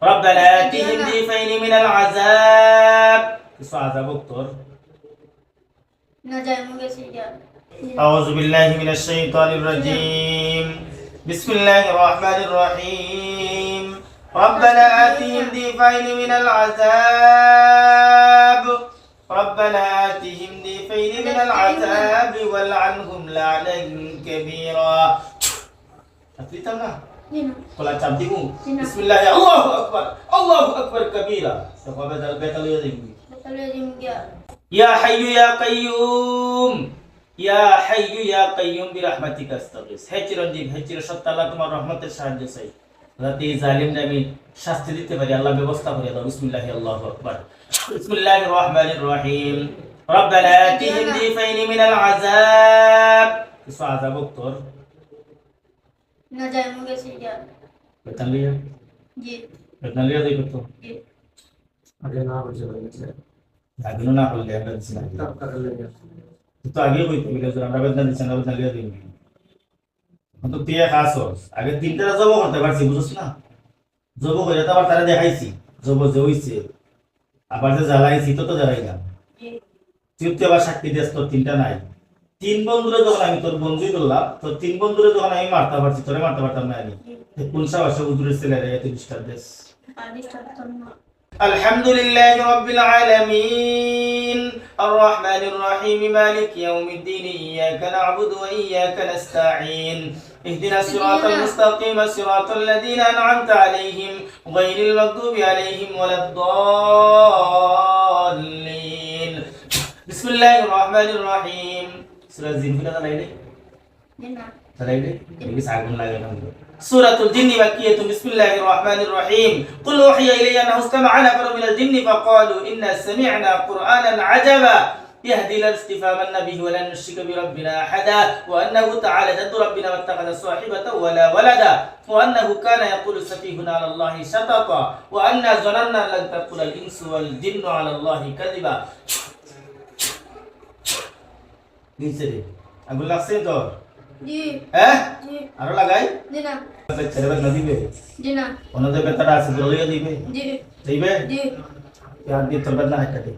ربنا آتهم ضعفين من العذاب কিছু আযাব উত্তর না যায় মুগে সিয়া أعوذ بالله من الشيطان الرجيم بسم الله الرحمن الرحيم ربنا آتهم ضعفين من العذاب ربنا آتهم ضعفين من العذاب والعنهم لعنا كبيرا أتيتنا قل أتعبدوا بسم الله الله أكبر كبيرا سبحان يا حي يا قيوم يا حي يا قيوم برحمتك استغيث চিরঞ্জীব হে চিরসত্তা আল্লাহ তোমার রহমতের সাহায্য চাই যাতে এই জালিমকে আমি শাস্তি দিতে পারি আল্লাহ ব্যবস্থা করে দাও বিসমিল্লাহ আল্লাহু আকবার বিসমিল্লাহির রহমানির রহিম রব্বানা আতিহিম দিফাইনি মিনাল আযাব কিছু আযাব উত্তর না যায় মুগে সিয়া বেতন লিয়া জি বেতন লিয়া দেই কত জি আগে না বলছে আগে না বললে আমরা দিছিলাম তো আগে কইতে গেলে আমরা বেতন দিছেন আমরা বেতন লিয়া দিই তো তিয়া খাসস আগে তিনটা জব করতে পারছি বুঝছ না জব করে তো আবার তারা দেখাইছি জব যে হইছে আবার যে জ্বালাইছি তো জ্বালাই না তৃতীয় আবার সাক্ষী দেশ তো তিনটা নাই তিন বন্ধুরে যখন আমি তোর বন্ধুই বললাম তো তিন বন্ধুরে যখন আমি মারতে পারছি তোরে মারতে পারতাম না আমি কোন সাহসে হুজুরের ছেলেরা এত ডিস্টার্ব দেশ الحمد لله رب العالمين الرحمن الرحيم مالك يوم الدين إياك نعبد وإياك نستعين اهدنا الصراط المستقيم صراط الذين أنعمت عليهم غير المغضوب عليهم ولا الضالين بسم الله الرحمن الرحيم سورة الجن كده تلاقي تلاقي ini sangat lagi namanya سورة الجن مكية بسم الله الرحمن الرحيم قل أوحي إلي أنه استمع نفر من الجن فقالوا إنا سمعنا قرآنا عجبا يهدي إلى الاستفهام به ولا نشرك بربنا أحدا وأنه تعالى جد ربنا واتخذ صاحبة ولا ولدا وأنه كان يقول سفيهنا على الله شططا وأنا ظننا لن تقول الإنس والجن على الله كذبا নিচে আগুন লাগছে তো জি হ্যাঁ জি আরো লাগাই জি না ছেলেবেলা না দিবে জি না ওনাদের বেতাটা আছে জলিয়ে দিবে জি দিবে জি यार दी तरबत ना हटा दे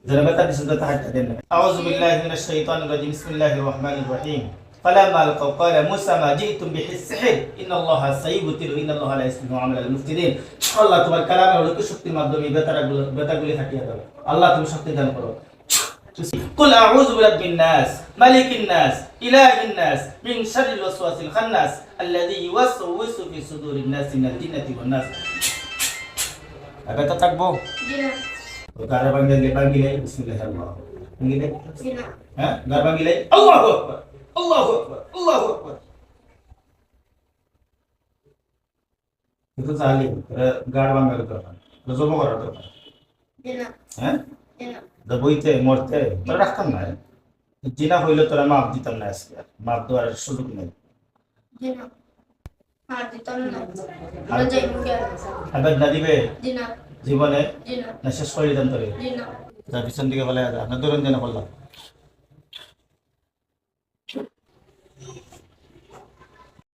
जरा बता दी सुनता हटा देना اعوذ بالله من الشيطان الرجيم بسم الله الرحمن الرحيم فلما القوا قال موسى ما جئتم به السحر ان الله سيبطل ان الله لا يصلح عمل المفسدين আল্লাহ তোমার কালামে হলো কি শক্তির মাধ্যমে বেতাগুলি হাটিয়ে দাও আল্লাহ তুমি শক্তি দান করো قل أعوذ برب الناس ملك الناس إله الناس من شر الوسواس الخناس الذي يوسوس في صدور الناس من الجنة والناس أبدا تكبو جنا وكان بانجي بسم الله الله بانجي جنا ها قال بانجي الله أكبر الله أكبر الله أكبر itu saling gaar bangga itu kan zobo kora itu جنا হ্যাঁ جنا দবইতে মরতে তোরা রাখতাম না জিনা হইলে তোরা মাপ দিতাম না আজকে মাপ দেওয়ার সুযোগ নেই جنا আর দিতাম না না যাই মুগে আবার না দিবে জিনা জীবনে জিনা না শেষ করে দিতাম তোরে জিনা যা পিছন দিকে বলে আপনার দূরঞ্জনে বললাম